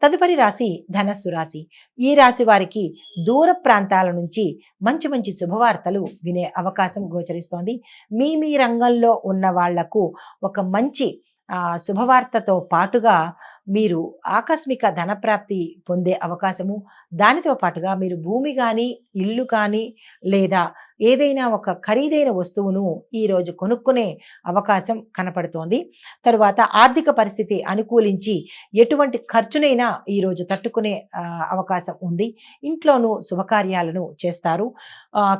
తదుపరి రాశి ధనస్సు రాశి. ఈ రాశి వారికి దూర ప్రాంతాల నుంచి మంచి మంచి శుభవార్తలు వినే అవకాశం గోచరిస్తోంది. మీ రంగంలో ఉన్న వాళ్లకు ఒక మంచి శుభవార్తతో పాటుగా మీరు ఆకస్మిక ధనప్రాప్తి పొందే అవకాశము, దానితో పాటుగా మీరు భూమి కానీ, ఇల్లు కానీ లేదా ఏదైనా ఒక ఖరీదైన వస్తువును ఈరోజు కొనుక్కునే అవకాశం కనపడుతోంది. తరువాత ఆర్థిక పరిస్థితి అనుకూలించి ఎటువంటి ఖర్చునైనా ఈరోజు తట్టుకునే అవకాశం ఉంది. ఇంట్లోనూ శుభకార్యాలను చేస్తారు.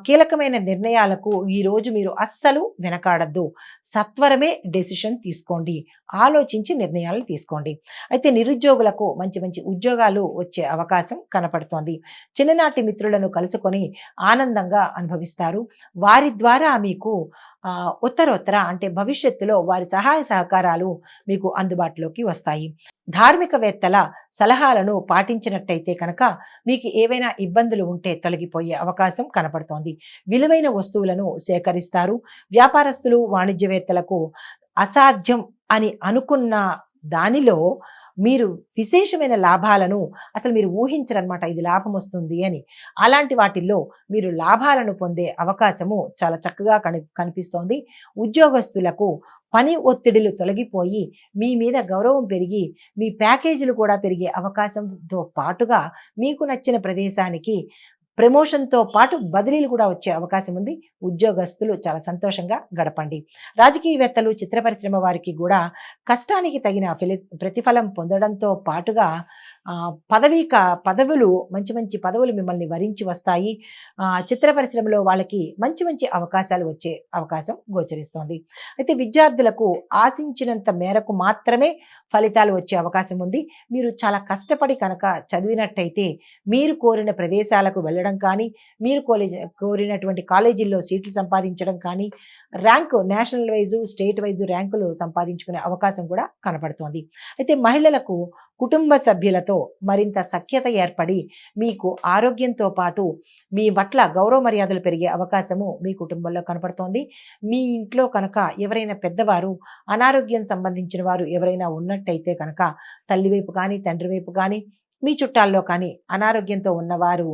కీలకమైన నిర్ణయాలకు ఈరోజు మీరు అస్సలు వెనకాడద్దు. సత్వరమే డెసిషన్ తీసుకోండి. ఆలోచించి నిర్ణయాలు తీసుకోండి. అయితే నిరుద్యోగులకు మంచి మంచి ఉద్యోగాలు వచ్చే అవకాశం కనపడుతోంది. చిన్ననాటి మిత్రులను కలుసుకొని ఆనందంగా అనుభవిస్తారు. వారి ద్వారా మీకు ఉత్తరోత్తర అంటే భవిష్యత్తులో వారి సహాయ సహకారాలు మీకు అందుబాటులోకి వస్తాయి. ధార్మికవేత్తల సలహాలను పాటించినట్టయితే కనుక మీకు ఏవైనా ఇబ్బందులు ఉంటే తొలగిపోయే అవకాశం కనపడుతోంది. విలువైన వస్తువులను సేకరిస్తారు. వ్యాపారస్తులు, వాణిజ్యవేత్తలకు అసాధ్యం అని అనుకున్న దానిలో మీరు విశేషమైన లాభాలను అసలు మీరు ఊహించరనమాట, ఇది లాభం వస్తుంది అని. అలాంటి వాటిల్లో మీరు లాభాలను పొందే అవకాశము చాలా చక్కగా కనిపిస్తోంది. ఉద్యోగస్తులకు పని ఒత్తిడిలు తొలగిపోయి మీ మీద గౌరవం పెరిగి మీ ప్యాకేజీలు కూడా పెరిగే అవకాశంతో పాటుగా మీకు నచ్చిన ప్రదేశానికి ప్రమోషన్తో పాటు బదిలీలు కూడా వచ్చే అవకాశం ఉంది. ఉద్యోగస్తులు చాలా సంతోషంగా గడపండి. రాజకీయవేత్తలు, చిత్ర పరిశ్రమ వారికి కూడా కష్టానికి తగిన ప్రతిఫలం పొందడంతో పాటుగా పదవులు మంచి మంచి పదవులు మిమ్మల్ని వరించి వస్తాయి. చిత్ర పరిశ్రమలో వాళ్ళకి మంచి మంచి అవకాశాలు వచ్చే అవకాశం గోచరిస్తోంది. అయితే విద్యార్థులకు ఆశించినంత మేరకు మాత్రమే ఫలితాలు వచ్చే అవకాశం ఉంది. మీరు చాలా కష్టపడి కనుక చదివినట్టయితే మీరు కోరిన ప్రదేశాలకు వెళ్ళడం కానీ, మీరు కోరినటువంటి కాలేజీల్లో సీట్లు సంపాదించడం కానీ, rank national wise, state wise ర్యాంకులు సంపాదించుకునే అవకాశం కూడా కనపడుతోంది. అయితే మహిళలకు కుటుంబ సభ్యులతో మరింత సఖ్యత ఏర్పడి మీకు ఆరోగ్యంతో పాటు మీ పట్ల గౌరవ మర్యాదలు పెరిగే అవకాశము మీ కుటుంబంలో కనపడుతోంది. మీ ఇంట్లో కనుక ఎవరైనా పెద్దవారు అనారోగ్యం సంబంధించిన వారు ఎవరైనా ఉన్నట్టయితే కనుక తల్లి వైపు కానీ, తండ్రి వైపు కానీ, మీ చుట్టాల్లో కానీ అనారోగ్యంతో ఉన్నవారు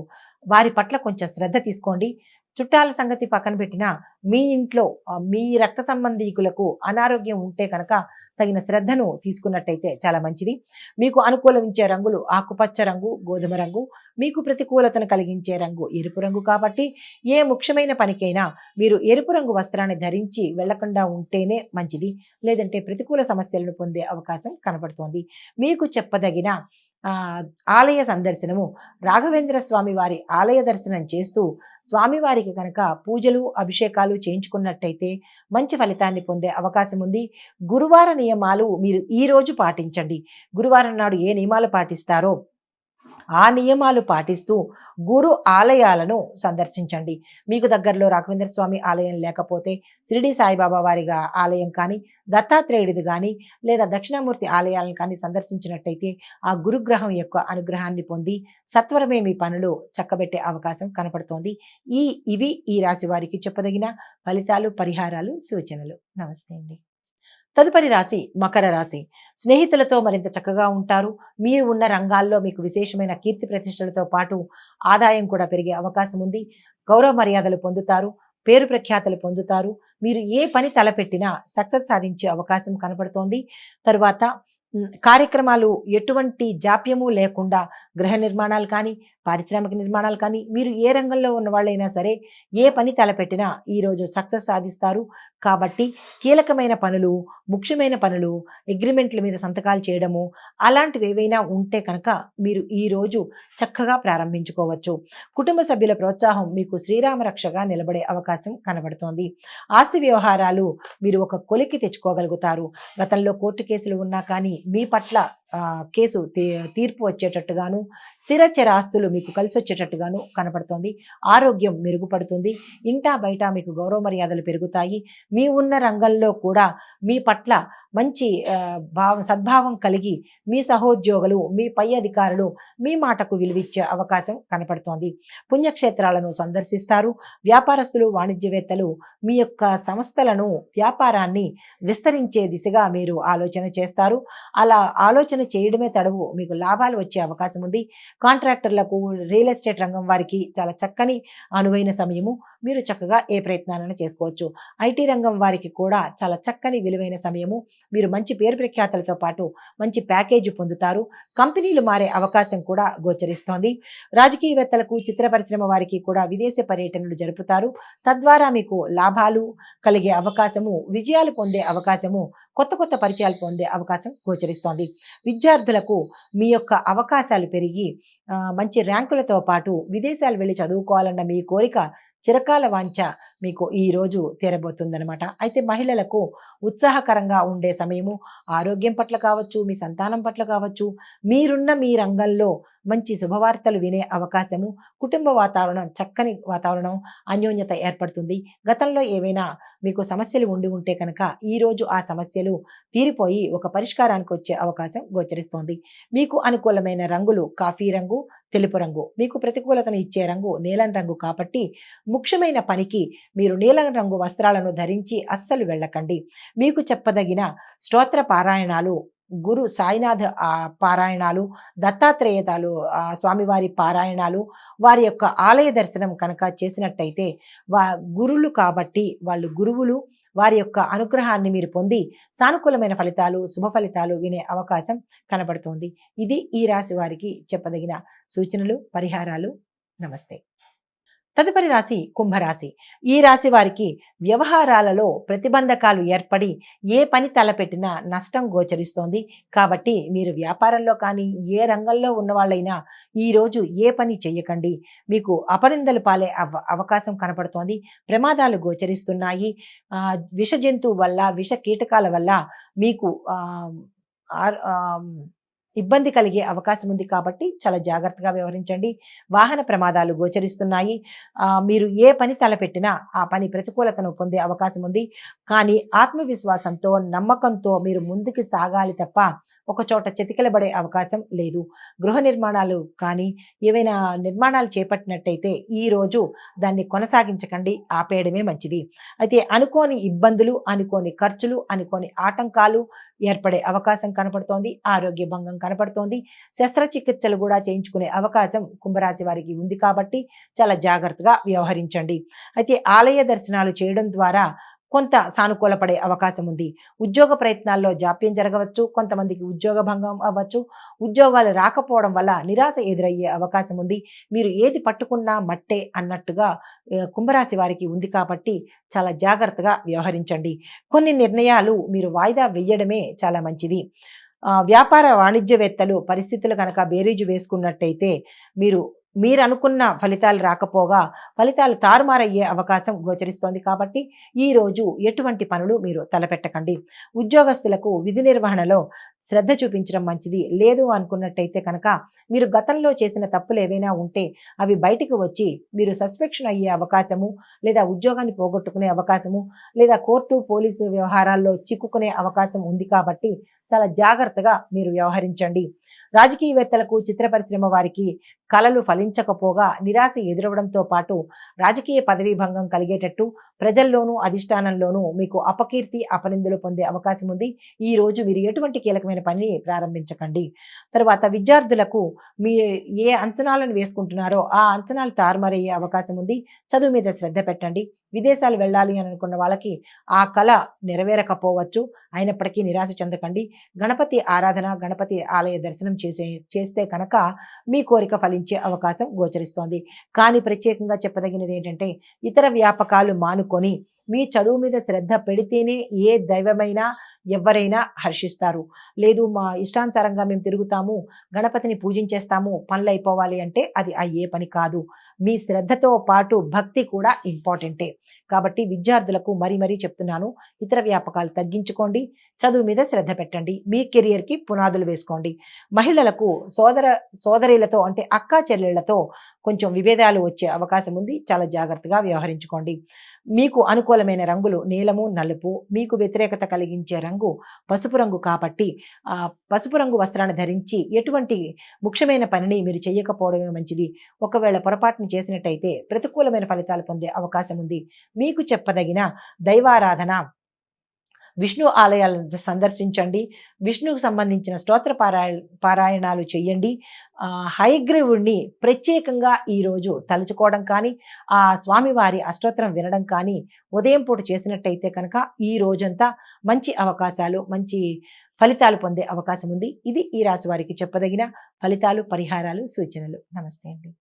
వారి పట్ల కొంచెం శ్రద్ధ తీసుకోండి. చుట్టాల సంగతి పక్కన పెట్టినా మీ ఇంట్లో మీ రక్త సంబంధీకులకు అనారోగ్యం ఉంటే కనుక తగిన శ్రద్ధను తీసుకున్నట్టయితే చాలా మంచిది. మీకు అనుకూలించే రంగులు ఆకుపచ్చ రంగు, గోధుమ రంగు. మీకు ప్రతికూలతను కలిగించే రంగు ఎరుపు రంగు. కాబట్టి ఏ ముఖ్యమైన పనికైనా మీరు ఎరుపు రంగు వస్త్రాన్ని ధరించి వెళ్లకుండా ఉంటేనే మంచిది. లేదంటే ప్రతికూల సమస్యలను పొందే అవకాశం కనబడుతోంది. మీకు చెప్పదగిన ఆలయ సందర్శనము, రాఘవేంద్ర స్వామి వారి ఆలయ దర్శనం చేస్తూ స్వామివారికి కనుక పూజలు, అభిషేకాలు చేయించుకున్నట్టయితే మంచి ఫలితాన్ని పొందే అవకాశం ఉంది. గురువార నియమాలు మీరు ఈరోజు పాటించండి. గురువారం నాడు ఏ నియమాలు పాటిస్తారో ఆ నియమాలు పాటిస్తూ గురు ఆలయాలను సందర్శించండి. మీకు దగ్గరలో రాఘవేంద్ర స్వామి ఆలయం లేకపోతే షిరిడి సాయిబాబా వారి ఆలయం కానీ, దత్తాత్రేయుడిది కానీ లేదా దక్షిణామూర్తి ఆలయాలను కానీ సందర్శించినట్టయితే ఆ గురుగ్రహం యొక్క అనుగ్రహాన్ని పొంది సత్వరమే మీ పనులు చక్కబెట్టే అవకాశం కనపడుతోంది. ఇవి ఈ రాశి వారికి చెప్పదగిన ఫలితాలు, పరిహారాలు, సూచనలు. నమస్తే అండి. తదుపరి రాశి మకర రాశి. స్నేహితులతో మరింత చక్కగా ఉంటారు. మీరు ఉన్న రంగాల్లో మీకు విశేషమైన కీర్తి ప్రతిష్టలతో పాటు ఆదాయం కూడా పెరిగే అవకాశం ఉంది. గౌరవ మర్యాదలు పొందుతారు. పేరు ప్రఖ్యాతలు పొందుతారు. మీరు ఏ పని తలపెట్టినా సక్సెస్ సాధించే అవకాశం కనపడుతోంది. తరువాత కార్యక్రమాలు ఎటువంటి జాప్యము లేకుండా గృహ నిర్మాణాలు కానీ, పారిశ్రామిక నిర్మాణాలు కానీ, మీరు ఏ రంగంలో ఉన్న వాళ్ళైనా సరే ఏ పని తలపెట్టినా ఈరోజు సక్సెస్ సాధిస్తారు. కాబట్టి కీలకమైన పనులు, ముఖ్యమైన పనులు, అగ్రిమెంట్ల మీద సంతకాలు చేయడము అలాంటివి ఏవైనా ఉంటే కనుక మీరు ఈరోజు చక్కగా ప్రారంభించుకోవచ్చు. కుటుంబ సభ్యుల ప్రోత్సాహం మీకు శ్రీరామ రక్షగా నిలబడే అవకాశం కనబడుతోంది. ఆస్తి వ్యవహారాలు మీరు ఒక కొలికి తెచ్చుకోగలుగుతారు. గతంలో కోర్టు కేసులు ఉన్నా కానీ మీ పట్ల కేసు తీర్పు వచ్చేటట్టుగాను, స్థిర చరాస్తులు మీకు కలిసి వచ్చేటట్టుగాను కనపడుతోంది. ఆరోగ్యం మెరుగుపడుతుంది. ఇంటా బయట మీకు గౌరవ మర్యాదలు పెరుగుతాయి. మీ ఉన్న రంగంలో కూడా మీ పట్ల మంచి సద్భావం కలిగి మీ సహోద్యోగులు, మీ పై అధికారులు మీ మాటకు విలువిచ్చే అవకాశం కనపడుతోంది. పుణ్యక్షేత్రాలను సందర్శిస్తారు. వ్యాపారస్తులు, వాణిజ్యవేత్తలు మీ యొక్క సంస్థలను, వ్యాపారాన్ని విస్తరించే దిశగా మీరు ఆలోచన చేస్తారు. అలా ఆలోచన చేయడమే తడవు మీకు లాభాలు వచ్చే అవకాశం ఉంది. కాంట్రాక్టర్లకు, రియల్ ఎస్టేట్ రంగం వారికి చాలా చక్కని అనువైన సమయము. మీరు చక్కగా ఏ ప్రయత్నాలను చేసుకోవచ్చు. ఐటీ రంగం వారికి కూడా చాలా చక్కని విలువైన సమయము. మీరు మంచి పేరు ప్రఖ్యాతలతో పాటు మంచి ప్యాకేజీ పొందుతారు. కంపెనీలు మారే అవకాశం కూడా గోచరిస్తోంది. రాజకీయవేత్తలకు, చిత్ర పరిశ్రమ వారికి కూడా విదేశ పర్యటనలు జరుపుతారు. తద్వారా మీకు లాభాలు కలిగే అవకాశము, విజయాలు పొందే అవకాశము, కొత్త కొత్త పరిచయాలు పొందే అవకాశం గోచరిస్తోంది. విద్యార్థులకు మీ యొక్క అవకాశాలు పెరిగి మంచి ర్యాంకులతో పాటు విదేశాలు వెళ్ళి చదువుకోవాలన్న మీ కోరిక, చిరకాల వాంఛ మీకు ఈరోజు తీరబోతుందనమాట. అయితే మహిళలకు ఉత్సాహకరంగా ఉండే సమయము. ఆరోగ్యం పట్ల కావచ్చు, మీ సంతానం పట్ల కావచ్చు, మీరున్న మీ రంగంలో మంచి శుభవార్తలు వినే అవకాశము, కుటుంబ వాతావరణం, చక్కని వాతావరణం, అన్యోన్యత ఏర్పడుతుంది. గతంలో ఏవైనా మీకు సమస్యలు ఉండి ఉంటే కనుక ఈరోజు ఆ సమస్యలు తీరిపోయి ఒక పరిష్కారానికి వచ్చే అవకాశం గోచరిస్తోంది. మీకు అనుకూలమైన రంగులు కాఫీ రంగు, తెలుపు రంగు. మీకు ప్రతికూలతను ఇచ్చే రంగు నీలం రంగు కాబట్టి ముఖ్యమైన పనికి మీరు నీలం రంగు వస్త్రాలను ధరించి అస్సలు వెళ్ళకండి. మీకు చెప్పదగిన స్తోత్ర పారాయణాలు, గురు సాయినాథ్ పారాయణాలు, దత్తాత్రేయతాలు స్వామివారి పారాయణాలు, వారి యొక్క ఆలయ దర్శనం కనుక చేసినట్టయితే గురులు కాబట్టి వాళ్ళు గురువులు, వారి యొక్క అనుగ్రహాన్ని మీరు పొంది సానుకూలమైన ఫలితాలు, శుభ ఫలితాలు వినే అవకాశం కనబడుతోంది. ఇది ఈ రాశి వారికి చెప్పదగిన సూచనలు, పరిహారాలు. నమస్తే. తదుపరి రాశి కుంభరాశి. ఈ రాశి వారికి వ్యవహారాలలో ప్రతిబంధకాలు ఏర్పడి ఏ పని తలపెట్టినా నష్టం గోచరిస్తోంది. కాబట్టి మీరు వ్యాపారంలో కానీ ఏ రంగంలో ఉన్నవాళ్ళైనా ఈరోజు ఏ పని చేయకండి. మీకు అపనిందలు పాలే అవకాశం కనపడుతోంది. ప్రమాదాలు గోచరిస్తున్నాయి. విష జంతువు వల్ల, విష కీటకాల వల్ల మీకు ఇబ్బంది కలిగే అవకాశం ఉంది కాబట్టి చాలా జాగ్రత్తగా వ్యవహరించండి. వాహన ప్రమాదాలు గోచరిస్తున్నాయి. మీరు ఏ పని తలపెట్టినా ఆ పని ప్రతికూలతను పొందే అవకాశం ఉంది. కానీ ఆత్మవిశ్వాసంతో, నమ్మకంతో మీరు ముందుకు సాగాలి తప్ప ఒక చోట చితికిలబడే అవకాశం లేదు. గృహ నిర్మాణాలు కానీ ఏవైనా నిర్మాణాలు చేపట్టినట్టయితే ఈరోజు దాన్ని కొనసాగించకండి, ఆపేయడమే మంచిది. అయితే అనుకోని ఇబ్బందులు, అనుకోని ఖర్చులు, అనుకోని ఆటంకాలు ఏర్పడే అవకాశం కనపడుతోంది. ఆరోగ్య భంగం కనపడుతోంది. శస్త్రచికిత్సలు కూడా చేయించుకునే అవకాశం కుంభరాశి వారికి ఉంది కాబట్టి చాలా జాగ్రత్తగా వ్యవహరించండి. అయితే ఆలయ దర్శనాలు చేయడం ద్వారా కొంత సానుకూల పడే అవకాశం ఉంది. ఉద్యోగ ప్రయత్నాల్లో జాప్యం జరగవచ్చు. కొంతమందికి ఉద్యోగ భంగం అవ్వచ్చు. ఉద్యోగాలు రాకపోవడం వల్ల నిరాశ ఎదురయ్యే అవకాశం ఉంది. మీరు ఏది పట్టుకున్నా మట్టే అన్నట్టుగా కుంభరాశి వారికి ఉంది కాబట్టి చాలా జాగ్రత్తగా వ్యవహరించండి. కొన్ని నిర్ణయాలు మీరు వాయిదా వేయడమే చాలా మంచిది. వ్యాపార వాణిజ్యవేత్తలు పరిస్థితులు కనుక బేరీజు వేసుకున్నట్టయితే మీరు అనుకున్న ఫలితాలు రాకపోగా ఫలితాలు తారుమారయ్యే అవకాశం గోచరిస్తోంది కాబట్టి ఈరోజు ఎటువంటి పనులు మీరు తలపెట్టకండి. ఉద్యోగస్తులకు విధి నిర్వహణలో శ్రద్ధ చూపించడం మంచిది. లేదు అనుకున్నట్టయితే కనుక మీరు గతంలో చేసిన తప్పులు ఏవైనా ఉంటే అవి బయటికి వచ్చి మీరు సస్పెక్షన్ అయ్యే అవకాశము, లేదా ఉద్యోగాన్ని పోగొట్టుకునే అవకాశము, లేదా కోర్టు పోలీసు వ్యవహారాల్లో చిక్కుకునే అవకాశం ఉంది కాబట్టి చాలా జాగ్రత్తగా మీరు వ్యవహరించండి. రాజకీయవేత్తలకు, చిత్ర పరిశ్రమ వారికి కలలు ఫలించకపోగా నిరాశ ఎదురవడంతో పాటు రాజకీయ పదవీ భంగం కలిగేటట్టు ప్రజల్లోనూ, అధిష్టానంలోనూ మీకు అపకీర్తి, అపనిందలు పొందే అవకాశం ఉంది. ఈ రోజు మీరు ఎటువంటి కీలకమైన పనిని ప్రారంభించకండి. తర్వాత విద్యార్థులకు మీ ఏ అంచనాలను వేసుకుంటున్నారో ఆ అంచనాలు తారుమారయ్యే అవకాశం ఉంది. చదువు మీద శ్రద్ధ పెట్టండి. విదేశాలు వెళ్ళాలి అని అనుకున్న వాళ్ళకి ఆ కళ నెరవేరకపోవచ్చు. అయినప్పటికీ నిరాశ చెందకండి. గణపతి ఆరాధన, గణపతి ఆలయ దర్శనం చేస్తే కనుక మీ కోరిక ఫలించే అవకాశం గోచరిస్తోంది. కానీ ప్రత్యేకంగా చెప్పదగినది ఏంటంటే ఇతర వ్యాపకాలు మానుకొని మీ చదువు మీద శ్రద్ధ పెడితేనే ఏ దైవమైనా ఎవరైనా హర్షిస్తారు. లేదు మా ఇష్టానుసారంగా మేము తిరుగుతాము, గణపతిని పూజించేస్తాము, పనులు అయిపోవాలి అంటే అది అయ్యే పని కాదు. మీ శ్రద్ధతో పాటు భక్తి కూడా ఇంపార్టెంటే. కాబట్టి విద్యార్థులకు మరీ చెప్తున్నాను, ఇతర వ్యాపకాలు తగ్గించుకోండి, చదువు మీద శ్రద్ధ పెట్టండి, మీ కెరియర్కి పునాదులు వేసుకోండి. మహిళలకు సోదరీలతో అంటే అక్కా చెల్లెళ్లతో కొంచెం విభేదాలు వచ్చే అవకాశం ఉంది. చాలా జాగ్రత్తగా వ్యవహరించుకోండి. మీకు అనుకూలమైన రంగులు నీలము, నలుపు. మీకు వ్యతిరేకత కలిగించే రంగు పసుపు రంగు కాబట్టి పసుపు రంగు వస్త్రాన్ని ధరించి ఎటువంటి ముఖ్యమైన పనిని మీరు చేయకపోవడమే మంచిది. ఒకవేళ పొరపాటున చేసినట్టయితే ప్రతికూలమైన ఫలితాలు పొందే అవకాశం ఉంది. మీకు చెప్పదగిన దైవారాధన విష్ణు ఆలయాలను సందర్శించండి. విష్ణువుకు సంబంధించిన స్తోత్ర పారాయణాలు చేయండి. హయగ్రీవుడిని ప్రత్యేకంగా ఈరోజు తలుచుకోవడం కానీ, ఆ స్వామివారి అష్టోత్తరం వినడం కానీ ఉదయం పూట చేసినట్టయితే కనుక ఈ రోజంతా మంచి అవకాశాలు, మంచి ఫలితాలు పొందే అవకాశం ఉంది. ఇది ఈ రాశి వారికి చెప్పదగిన ఫలితాలు, పరిహారాలు, సూచనలు. నమస్తే అండి.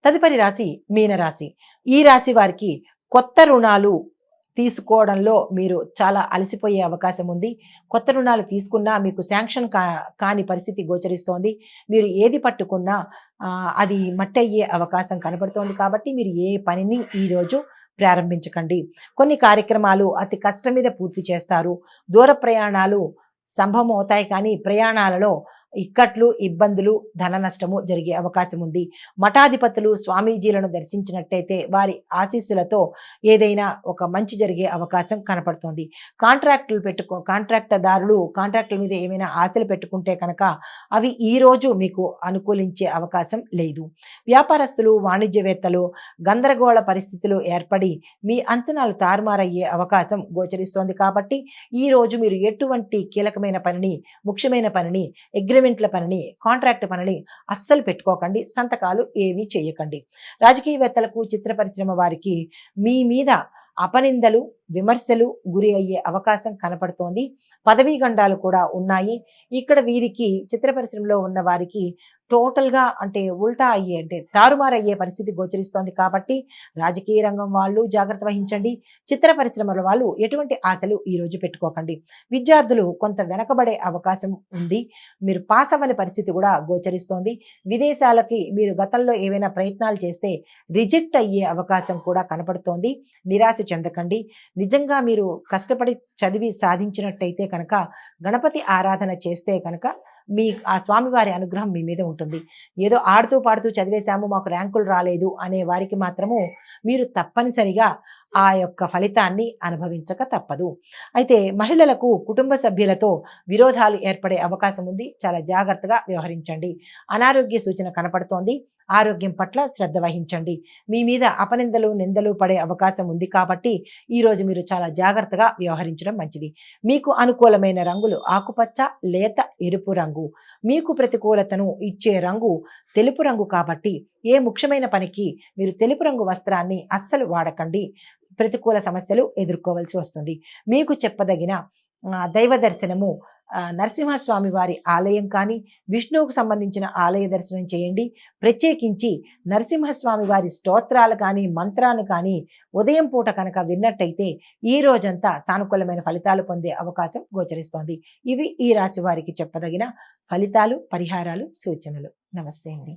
తదుపరి రాశి మీనరాశి. ఈ రాశి వారికి కొత్త రుణాలు తీసుకోవడంలో మీరు చాలా అలసిపోయే అవకాశం ఉంది. కొత్త రుణాలు తీసుకున్నా మీకు శాంక్షన్ కాని పరిస్థితి గోచరిస్తోంది. మీరు ఏది పట్టుకున్నా అది మట్టయ్యే అవకాశం కనబడుతోంది. కాబట్టి మీరు ఏ పనిని ఈరోజు ప్రారంభించకండి. కొన్ని కార్యక్రమాలు అతి కష్టం మీద పూర్తి చేస్తారు. దూర ప్రయాణాలు సంభవం అవుతాయి కానీ ప్రయాణాలలో ఇక్కట్లు, ఇబ్బందులు, ధన నష్టము జరిగే అవకాశం ఉంది. మఠాధిపతులు, స్వామీజీలను దర్శించినట్టయితే వారి ఆశీస్సులతో ఏదైనా ఒక మంచి జరిగే అవకాశం కనపడుతోంది. కాంట్రాక్టర్దారులు కాంట్రాక్టుల మీద ఏమైనా ఆశలు పెట్టుకుంటే కనుక అవి ఈరోజు మీకు అనుకూలించే అవకాశం లేదు. వ్యాపారస్తులు, వాణిజ్యవేత్తలు గందరగోళ పరిస్థితులు ఏర్పడి మీ అంచనాలు తారుమారయ్యే అవకాశం గోచరిస్తోంది. కాబట్టి ఈరోజు మీరు ఎటువంటి కీలకమైన పనిని, ముఖ్యమైన పనిని, అగ్రిమెంట్ల పనిని, కాంట్రాక్ట్ పనిని అస్సలు పెట్టుకోకండి. సంతకాలు ఏమీ చేయకండి. రాజకీయవేత్తలకు, చిత్ర పరిశ్రమ వారికి మీ మీద అపనిందలు, విమర్శలు గురి అయ్యే అవకాశం కనపడుతోంది. పదవీ గండాలు కూడా ఉన్నాయి. ఇక్కడ వీరికి చిత్ర పరిశ్రమలో ఉన్న వారికి టోటల్గా అంటే ఉల్టా అయ్యే అంటే తారుమారయ్యే పరిస్థితి గోచరిస్తోంది. కాబట్టి రాజకీయ రంగం వాళ్ళు జాగ్రత్త వహించండి. చిత్ర పరిశ్రమల వాళ్ళు ఎటువంటి ఆశలు ఈరోజు పెట్టుకోకండి. విద్యార్థులు కొంత వెనకబడే అవకాశం ఉంది. మీరు పాస్ అవ్వని పరిస్థితి కూడా గోచరిస్తోంది. విదేశాలకి మీరు గతంలో ఏవైనా ప్రయత్నాలు చేస్తే రిజెక్ట్ అయ్యే అవకాశం కూడా కనపడుతోంది. నిరాశ చెందకండి. నిజంగా మీరు కష్టపడి చదివి సాధించినట్టయితే కనుక గణపతి ఆరాధన చేస్తే కనుక మీ ఆ స్వామివారి అనుగ్రహం మీ మీద ఉంటుంది. ఏదో ఆడుతూ పాడుతూ చదివేశాము, మాకు ర్యాంకులు రాలేదు అనే వారికి మాత్రము మీరు తప్పనిసరిగా ఆ యొక్క ఫలితాన్ని అనుభవించక తప్పదు. అయితే మహిళలకు కుటుంబ సభ్యులతో విరోధాలు ఏర్పడే అవకాశం ఉంది. చాలా జాగ్రత్తగా వ్యవహరించండి. అనారోగ్య సూచన కనపడుతోంది. ఆరోగ్యం పట్ల శ్రద్ధ వహించండి. మీ మీద అపనిందలు, నిందలు పడే అవకాశం ఉంది. కాబట్టి ఈరోజు మీరు చాలా జాగ్రత్తగా వ్యవహరించడం మంచిది. మీకు అనుకూలమైన రంగులు ఆకుపచ్చ, లేత ఎరుపు రంగు. మీకు ప్రతికూలతను ఇచ్చే రంగు తెలుపు రంగు. కాబట్టి ఏ ముఖ్యమైన పనికి మీరు తెలుపు రంగు వస్త్రాన్ని అస్సలు వాడకండి. ప్రతికూల సమస్యలు ఎదుర్కోవాల్సి వస్తుంది. మీకు చెప్పదగిన దైవ దర్శనము నరసింహస్వామి వారి ఆలయం కానీ, విష్ణువుకు సంబంధించిన ఆలయ దర్శనం చేయండి. ప్రత్యేకించి నరసింహస్వామి వారి స్తోత్రాలు కానీ, మంత్రాలు కానీ ఉదయం పూట కనుక విన్నట్టయితే ఈ రోజంతా సానుకూలమైన ఫలితాలు పొందే అవకాశం గోచరిస్తోంది. ఇవి ఈ రాశి వారికి చెప్పదగిన ఫలితాలు, పరిహారాలు, సూచనలు. నమస్తే అండి.